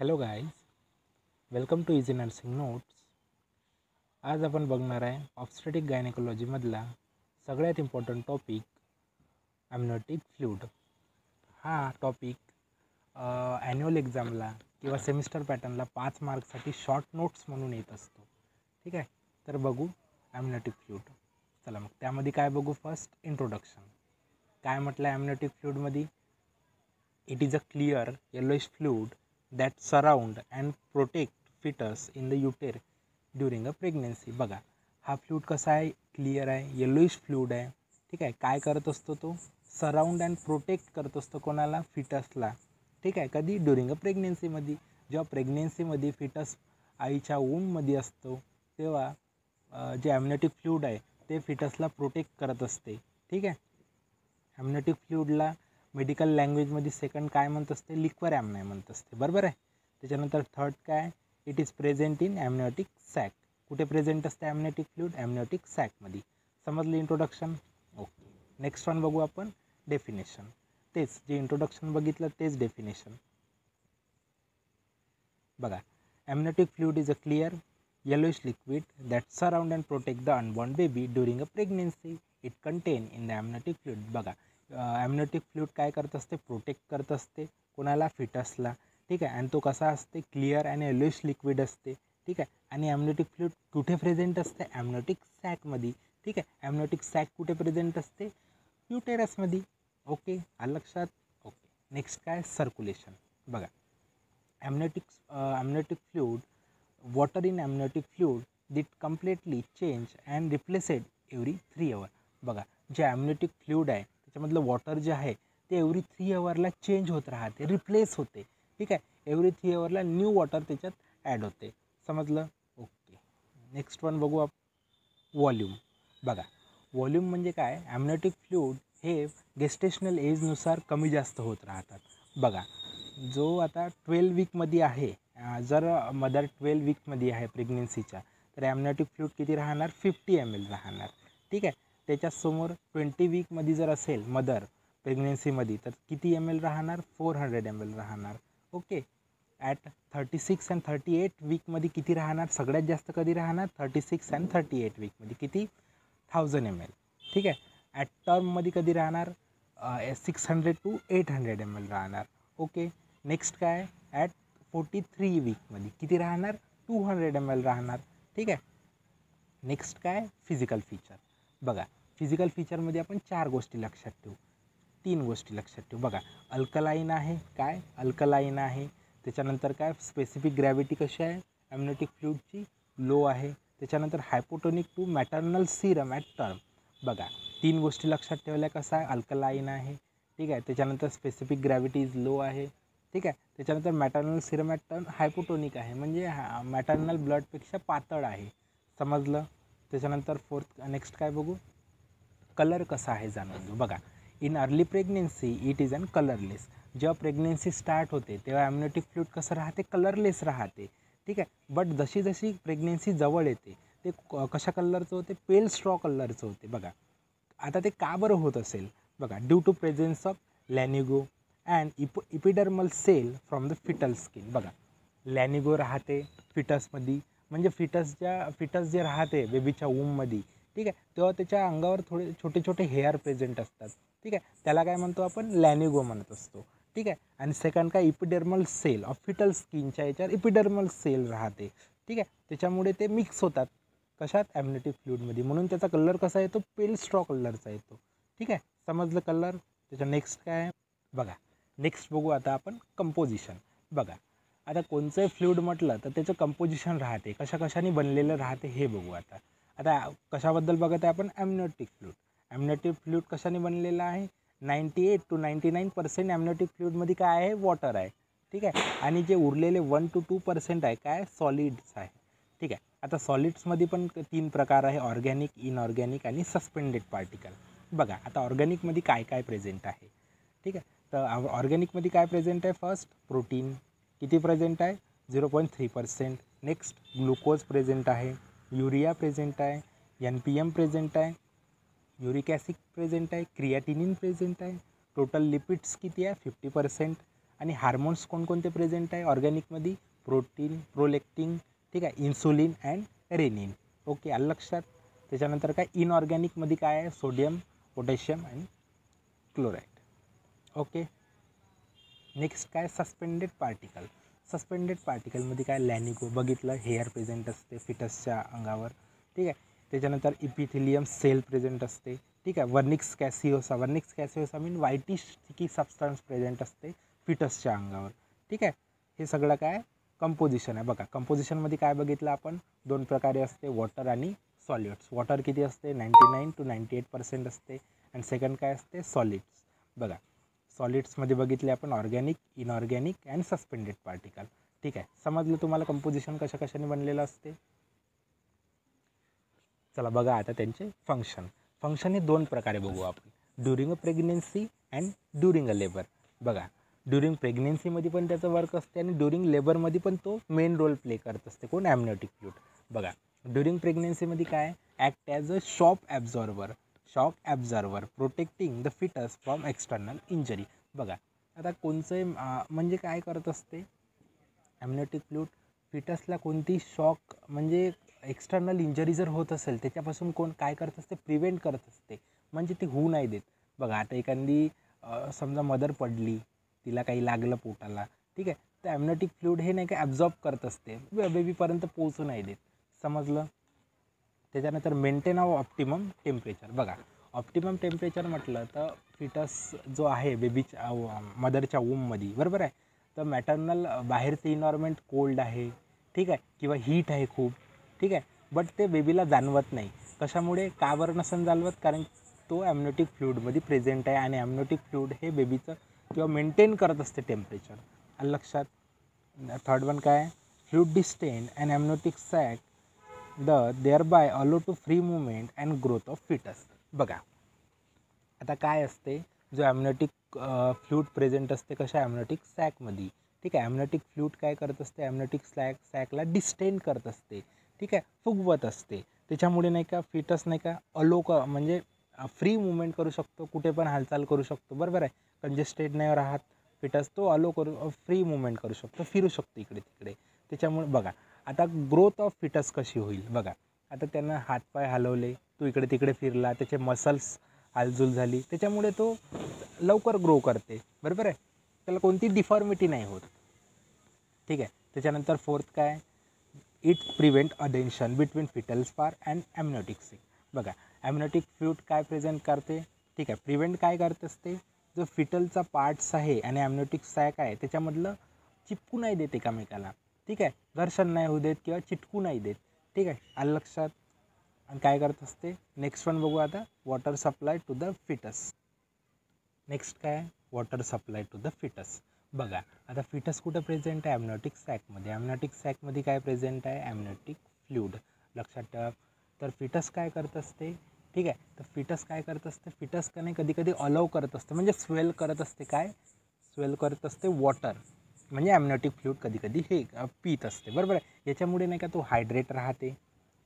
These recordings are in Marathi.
Hello guys, welcome to easy nursing notes. आज आपण बघणार आहे ऑब्स्टेटिक गायनेकोलॉजीमधला सगळ्यात इम्पॉर्टंट टॉपिक ॲम्निओटिक फ्लूइड. हा टॉपिक ॲन्युअल एक्झामला किंवा सेमिस्टर पॅटर्नला 5 मार्क्ससाठी शॉर्ट नोट्स म्हणून येत असतो. ठीक आहे, तर बघू ॲम्निओटिक फ्लूइड. चला मग त्यामध्ये काय बघू. First introduction. काय म्हटलं आहे ॲम्निओटिक फ्लूइडमध्ये? It is a clear yellowish fluid that surround and protect fetus in the uterus during a pregnancy. बघा, हा फ्लूइड कसा आहे? क्लिअर आहे, येलोइश फ्लूइड आहे. ठीक आहे, काय करत असतो तो? सराउंड अँड प्रोटेक्ट करत असतो कोणाला? फिटसला. ठीक आहे, कधी? ड्युरिंग अ प्रेग्नेन्सीमध्ये. जेव्हा प्रेग्नेन्सीमध्ये फिटस आईच्या वूममध्ये असतो तेव्हा जे ॲम्निओटिक फ्लूइड आहे ते फिटसला प्रोटेक्ट करत असते. ठीक आहे, ॲम्निओटिक फ्लूइडला मेडिकल लँग्वेजमध्ये सेकंड काय म्हणत असते? लिक्वर ॲम्नाय म्हणत असते. बरोबर आहे. त्याच्यानंतर थर्ड काय? It is present in amniotic sac. कुठे प्रेझेंट असते ॲम्निओटिक फ्लूइड? ॲम्निओटिक सॅकमध्ये. समजलं इंट्रोडक्शन? ओके. नेक्स्ट वन बघू आपण, डेफिनेशन. तेच जे इंट्रोडक्शन बघितलं तेच डेफिनेशन. बघा, amniotic fluid is a clear yellowish liquid that surround and protect the unborn baby during a pregnancy. It contain in the amniotic fluid. बघा, ॲम्निओटिक फ्लूइड काय करत असते? प्रोटेक्ट करत असते कोणाला? फिटसला. ठीक आहे, आणि तो कसा असते? क्लिअर आणि येलोइश लिक्विड असते. ठीक आहे, आणि ॲम्निओटिक फ्लूइड कुठे प्रेझेंट असते? ॲम्निओटिक सॅकमध्ये. ठीक आहे, ॲम्निओटिक सॅक कुठे प्रेझेंट असते? युटेरसमध्ये. ओके, आलं लक्षात? ओके. नेक्स्ट काय? सर्क्युलेशन. बघा, amniotic fluid, water in amniotic fluid that completely change and replaced every 3 hours. बघा, जे ॲम्निओटिक फ्लूइड आहे त्याच्यामधलं वॉटर जे आहे ते एव्हरी 3 अवरला चेंज होत राहते, रिप्लेस होते. ठीक आहे, एव्हरी 3 अवरला न्यू वॉटर त्याच्यात ॲड होते. समजलं? ओके. नेक्स्ट वन बघू आपण, व्हॉल्यूम. बघा, व्हॉल्यूम म्हणजे काय? ॲम्निओटिक फ्लूइड हे गेस्टेशनल एजनुसार कमी जास्त होत राहतात. बघा, जो आता 12 वीकमध्ये आहे, जर मदर 12 वीकमध्ये आहे प्रेग्नेन्सीच्या, तर ॲम्निओटिक फ्लूइड किती राहणार? 50 ml राहणार. ठीक आहे, त्याच्यासमोर 20 वीकमध्ये जर असेल मदर प्रेग्नेन्सीमध्ये तर किती ml राहणार? 400 ml राहणार. ओके. ॲट 36 अँड 38 वीकमध्ये किती राहणार? सगळ्यात जास्त कधी राहणार? 36 अँड 38 वीकमध्ये. किती? 1000 ml. ठीक आहे, ॲट टर्ममध्ये कधी राहणार? 600 to 800 ml राहणार. ओके. नेक्स्ट काय? ॲट 43 वीकमध्ये किती राहणार? 200 ml राहणार. ठीक आहे. नेक्स्ट काय? Physical feature. बघा, फिजिकल फीचरमध्ये आपण 4 गोष्टी लक्षात ठेवू, 3 गोष्टी लक्षात ठेवू. बघा, अल्कलाईन आहे. काय? अल्कलाईन आहे. त्याच्यानंतर काय? स्पेसिफिक ग्रॅव्हिटी कशी आहे ॲम्निओटिक फ्लूइडची? लो आहे. त्याच्यानंतर hypotonic to maternal serum at term. बघा, 3 गोष्टी लक्षात ठेवल्या. कसा आहे? अल्कलाईन आहे. ठीक आहे, त्याच्यानंतर स्पेसिफिक ग्रॅव्हिटी इज लो आहे. ठीक आहे, त्याच्यानंतर maternal serum at turn hypotonic आहे, म्हणजे मॅटर्नल ब्लडपेक्षा पातळ आहे. समजलं? त्याच्यानंतर फोर्थ नेक्स्ट काय बघू, कलर कसा आहे जाणून घेऊ. बघा, in early pregnancy it is an colourless. जेव्हा प्रेग्नेन्सी स्टार्ट होते तेव्हा ॲम्निओटिक फ्लूइड कसं राहते? कलरलेस राहते. ठीक आहे, बट जशी जशी प्रेग्नेन्सी जवळ येते ते कशा कलरचं होते? पेल स्ट्रॉ कलरचं होते. बघा, आता ते का बरं होत असेल? बघा, due to presence of lanugo and epidermal cell from the foetal skin. बघा, लॅनिगो राहते फिटसमध्ये, म्हणजे फिटस जे राहते बेबीच्या वूममध्ये. ठीक आहे, तेव्हा त्याच्या अंगावर थोडे छोटे छोटे हेअर प्रेझेंट असतात. ठीक आहे, त्याला काय म्हणतो आपण? लॅनिगो म्हणत असतो. ठीक आहे, आणि सेकंड काय? इपिडर्मल सेल ऑफ फिटल स्किनच्या याच्यावर इपिडर्मल सेल राहते. ठीक आहे, त्याच्यामुळे ते मिक्स होतात. कशात? ॲम्निओटिक फ्लूइडमध्ये. म्हणून त्याचा कलर कसा येतो? पेल स्ट्रॉ कलरचा येतो. ठीक आहे, समजलं कलर? त्याच्या नेक्स्ट काय आहे? बघा, नेक्स्ट बघू आता आपण कंपोजिशन. बघा, आता कोणचंही फ्लूइड म्हटलं तर त्याचं कंपोजिशन राहते, कशाने बनलेलं राहते हे बघू. आता कशाबद्दल बघत आहे आपण? ॲम्निओटिक फ्लूइड. ॲम्निओटिक फ्लूइड कशाने बनलेलं आहे? 98 to 99% ॲम्निओटिक फ्लूइडमध्ये काय आहे? वॉटर आहे. ठीक आहे, आणि जे उरलेले 1 to 2% आहे काय? सॉलिड्स आहे. ठीक आहे, आता सॉलिड्समध्ये पण 3 प्रकार आहे, ऑर्गॅनिक, इनऑर्गॅनिक आणि सस्पेंडेड पार्टिकल. बघा, आता ऑर्गॅनिकमध्ये काय काय प्रेझेंट आहे? ठीक आहे, तर ऑर्गॅनिकमध्ये काय प्रेझेंट आहे? फर्स्ट, प्रोटीन किती प्रेझेंट आहे? 0.3%. नेक्स्ट, ग्लुकोज प्रेझेंट आहे, युरिया प्रेझेंट आहे, NPM प्रेझेंट आहे, युरिक ॲसिड प्रेझेंट आहे, क्रिएटिनिन प्रेझेंट आहे. टोटल लिपिड्स किती आहे? 50%. आणि हार्मोन्स कोणकोणते प्रेझेंट आहे ऑर्गॅनिकमध्ये? प्रोटीन, प्रोलेक्टिन, ठीक आहे, इन्सुलिन अँड रेनिन. ओके, आलं लक्षात. त्याच्यानंतर काय इनऑर्गॅनिकमध्ये काय आहे? सोडियम, पोटॅशियम आणि क्लोराईड. ओके, नेक्स्ट काय सस्पेंडेड पार्टिकल. सस्पेंडेड पार्टिकलमध्ये काय लॅनिगो बघितलं, हेअर प्रेझेंट असते फिटसच्या अंगावर, ठीक आहे. त्याच्यानंतर इपिथिलियम सेल प्रेझेंट असते, ठीक आहे. वर्निक्स कॅसिओसा, वर्निक्स कॅसिओसा मीन व्हाईटिश स्टिकी सबस्टन्स प्रेझेंट असते फिटसच्या अंगावर, ठीक आहे. हे सगळं काय कंपोजिशन आहे. बघा कंपोजिशनमध्ये काय बघितलं आपण, दोन प्रकारे असते, वॉटर आणि सॉलिड्स. वॉटर किती असते? 99 to 98% असते. आणि सेकंड काय असते? सॉलिड्स. बघा सॉलिड्समध्ये बघितले आपण organic, inorganic and suspended particle, ठीक आहे. समजलं तुम्हाला कंपोजिशन कशा कशाने बनलेलं असते. चला बघा आता त्यांचे फंक्शन. फंक्शन हे दोन प्रकारे बघू आपण, during a pregnancy and during a labour. बघा ड्युरिंग प्रेग्नेन्सीमध्ये पण त्याचं वर्क असते आणि ड्युरिंग लेबरमध्ये पण तो मेन रोल प्ले करत असते. कोण? ॲम्नियोटिक फ्लूइड. बघा ड्युरिंग प्रेग्नेन्सीमध्ये काय? Act as a shock absorber protecting the foetus from external injury. बघा आता कोणचं म्हणजे काय करत असते ॲम्नियोटिक फ्लूइड? फिटसला कोणती शॉक म्हणजे एक्सटर्नल इंजरी जर होत असेल त्याच्यापासून कोण काय करत असते? प्रिव्हेंट करत असते, म्हणजे ते होऊ नाही देत. बघा आता एखादी समजा मदर पडली, तिला काही लागलं पोटाला, ठीक आहे, तर ॲम्नियोटिक फ्लूइड हे नाही का ॲब्झॉर्ब करत असते, बेबीपर्यंत पोहोचू नाही देत. समजलं. त्याच्यानंतर मेंटेन ऑप्टिमम टेम्परेचर. बघा ऑप्टिमम टेम्परेचर म्हटलं तर फिटस जो आहे बेबीच्या मदरच्या वूममध्ये, बरोबर आहे, तर मॅटर्नल बाहेरचं इन्व्हायरमेंट कोल्ड आहे, ठीक आहे, किंवा हीट आहे खूप, ठीक आहे, बट ते बेबीला जाणवत नाही. कशामुळे? का बरं नसन जाणवत? कारण तो ॲम्नियोटिक फ्लूइडमध्ये प्रेझेंट आहे आणि ॲम्नियोटिक फ्लूइड हे बेबीचं किंवा मेंटेन करत असते टेम्परेचर. आलं लक्षात. थर्ड वन काय? Fluid distend and amniotic sac thereby allow to free movement and growth of fetus. बघा आता काय असते, जो ॲम्नियोटिक फ्लूइड प्रेझेंट असते कशा? ॲम्नियोटिक सॅकमध्ये, ठीक आहे. ॲम्नियोटिक फ्लूइड काय करत असते? ॲम्नियोटिक सॅकला डिस्टेंड करत असते, ठीक आहे, फुगवत असते. त्याच्यामुळे नाही का फिटस नाही का म्हणजे फ्री मूवमेंट करू शकतो, कुठे पण हालचाल करू शकतो, बरोबर आहे. कंजेस्टेड नाही राहत फिटस, तो फ्री मूवमेंट करू शकतो, फिरू शकतो इकडे तिकडे. त्याच्यामुळे बघा आता ग्रोथ ऑफ फिटस कशी होईल. बघा आता त्यांना हातपाय हलवले, तो इकडे तिकडे फिरला, त्याचे मसल्स हालचाल झाली, त्याच्यामुळे तो लवकर ग्रो करते, बरोबर आहे. त्याला कोणती डिफॉर्मिटी नाही होत, ठीक आहे. त्याच्यानंतर फोर्थ काय? It prevent adhesion between foetal spar and amniotic sac. बघा ॲम्नियोटिक फ्लूइड काय प्रेझेंट करते, ठीक आहे, प्रिव्हेंट काय करत असते? जो फिटलचा पार्ट्स आहे आणि ॲम्नियोटिक सॅक आहे त्याच्यामधलं चिपकू नाही देत एकामेकाला, ठीक आहे, घर्षण नाही होऊ देत किंवा चिटकू नाही देत, ठीक आहे, आलं लक्षात. आणि काय करत असते? नेक्स्ट वन बघू आता, water supply to the foetus. Next काय? Water supply to the foetus. बघा आता फिटस कुठं प्रेझेंट आहे? ॲम्नियोटिक सॅकमध्ये. ॲम्नियोटिक सॅकमध्ये काय प्रेझेंट आहे? ॲम्नियोटिक फ्लूइड. लक्षात ठेवा. तर फिटस काय करत असते, ठीक आहे, तर फिटस काय करत असते? फिटस का नाही कधी कधी अलाव करत असते, म्हणजे स्वेल करत असते. काय स्वेल करत असते? वॉटर, म्हणजे ॲम्नियोटिक फ्लूइड कधी कधी हे पीत असते, बरोबर आहे. याच्यामुळे नाही का तो हायड्रेट राहते,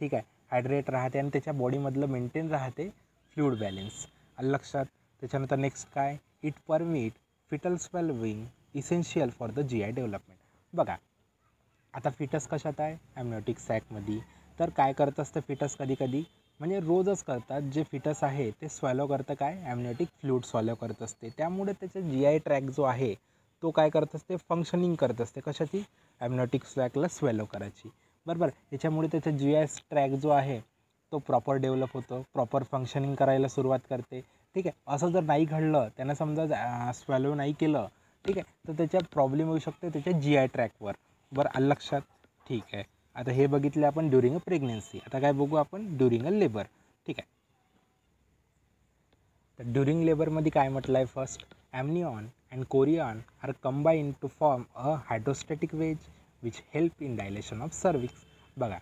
ठीक आहे, हायड्रेट राहते आणि त्याच्या बॉडीमधलं मेंटेन राहते फ्लूइड बॅलेन्स. आलं लक्षात. त्याच्यानंतर नेक्स्ट काय? It permit fetal swallowing essential for the GI development. बघा आता फिटस कशात आहे? ॲम्नियोटिक सॅकमध्ये. तर काय करत असतं फिटस कधी कधी, म्हणजे रोजच करतात, जे फिटस आहे ते स्वॅलो करतं काय? ॲम्नियोटिक फ्लूइड स्वॅलो करत असते. त्यामुळे त्याचा GI ट्रॅक जो आहे तो काय करत असते? फंक्शनिंग करत असते. कशाची? ॲम्नियोटिक सॅकला स्वॅलो करायची, बरोबर. याच्यामुळे त्याचा GI ट्रॅक जो आहे तो प्रॉपर डेव्हलप होतो, प्रॉपर फंक्शनिंग करायला सुरुवात करते, ठीक आहे. असं जर नाही घडलं, त्यांना समजा स्वॅलो नाही केलं, ठीक आहे, तर त्याच्या प्रॉब्लेम होऊ शकते त्याच्या GI ट्रॅकवर, बरं. आलं लक्षात. ठीक आहे. आता हे बघितले आपण ड्युरिंग अ प्रेग्नेन्सी. आता काय बघू आपण? ड्युरिंग अ लेबर, ठीक आहे. तर ड्युरिंग लेबरमध्ये काय म्हटलं आहे? First, amnion and chorion are combine to form a hydrostatic wedge which help in dilation of cervix. बघा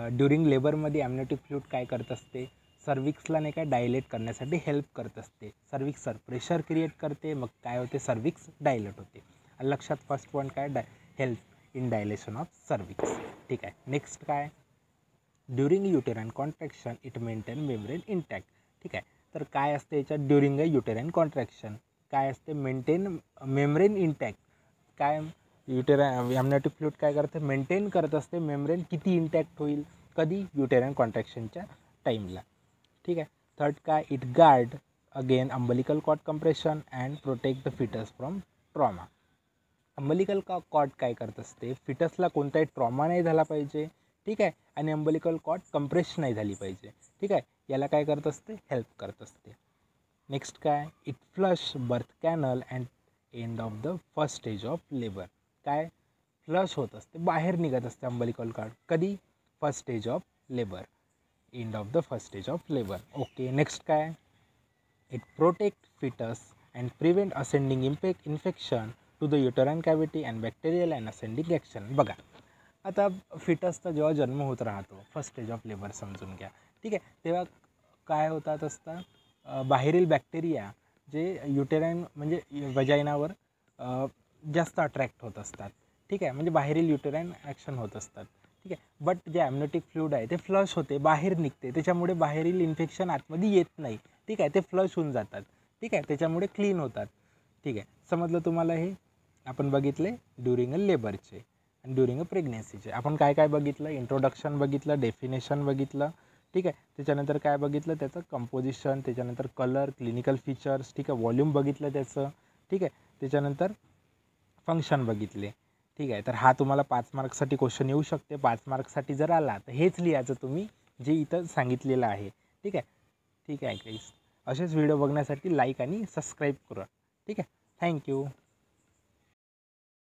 ड्युरिंग लेबरमध्ये ॲम्नियोटिक फ्लूइड काय करत असते? सर्विक्सला नाही काय डायलेट करण्यासाठी हेल्प करत असते. सर्विक्सवर प्रेशर क्रिएट करते, मग काय होते? सर्विक्स डायलेट होते. लक्षात. फर्स्ट पॉईंट काय? Help in dilation of cervix, ठीक आहे. नेक्स्ट काय? During uterine contraction it maintain membrane intact, ठीक आहे. तर काय असते याच्यात? ड्युरिंग अ युटेराइन कॉन्ट्रॅक्शन काय असते? मेंटेन मेम्ब्रेन इंटॅक्ट, काय ॲम्निओटिक फ्लुइड काय करते, मेंटेन करत असते मेम्ब्रेन किती इंटॅक्ट होईल, कधी, युटेराइन कॉन्ट्रॅक्शनच्या टाईमला. ठीक आहे. थर्ड काय, it guard again umbilical cord compression and protect the foetus from trauma. Umbilical cord काय करत असते, फिटसला कोणताही ट्रॉमा नाही झाला पाहिजे. ठीक आहे. आणि अंबलिकल कॉर्ड कंप्रेस नाही झाली पाहिजे. ठीक आहे. याला काय करत असते, हेल्प करत असते. नेक्स्ट काय, it flush birth canal and end of the first stage of labour. काय, फ्लश होत असते, बाहेर निघत असते अंबलिकल कॉर्ड, कधी, first stage of labour, end of the first stage of labour. Okay. Next काय, it protect foetus and prevent ascending infection to the uterine cavity and bacterial and ascending action. बघा आता फिटसचा जेव्हा जन्म होत राहतो, फर्स्ट स्टेज ऑफ लेबर समजून घ्या. ठीक आहे. तेव्हा काय होतात असतात, बाहेरील बॅक्टेरिया जे युटेराइन म्हणजे वजायनावर जास्त अट्रॅक्ट होत असतात. ठीक आहे. म्हणजे बाहेरील युटेराइन ॲक्शन होत असतात. ठीक आहे. बट जे ॲम्निओटिक फ्लुइड आहे ते फ्लश होते, बाहेर निघते, त्याच्यामुळे बाहेरील इन्फेक्शन आतमध्ये येत नाही. ठीक आहे. ते फ्लश होऊन जातात. ठीक आहे. त्याच्यामुळे क्लीन होतात. ठीक आहे. समजलं तुम्हाला हे? आपण बघितले ड्युरिंग अ लेबरचे आणि ड्युरिंग अ प्रेग्नेन्सीचे. आपण काय काय बघितलं, इंट्रोडक्शन बघितलं, डेफिनेशन बघितलं. ठीक आहे. त्याच्यानंतर काय बघितलं, त्याचं कंपोजिशन, त्याच्यानंतर कलर, क्लिनिकल फीचर्स. ठीक आहे. व्हॉल्यूम बघितलं त्याचं. ठीक आहे. त्याच्यानंतर फंक्शन बघितले. ठीक आहे. तर हा तुम्हाला 5 मार्क्ससाठी क्वेश्चन येऊ शकते. 5 मार्क्ससाठी जर आला तर हेच लिहायचं तुम्ही जे इथं सांगितलेलं आहे. ठीक आहे. ठीक आहे गाईस, असेच व्हिडिओ बघण्यासाठी लाईक आणि सबस्क्राईब करा. ठीक आहे. थँक्यू.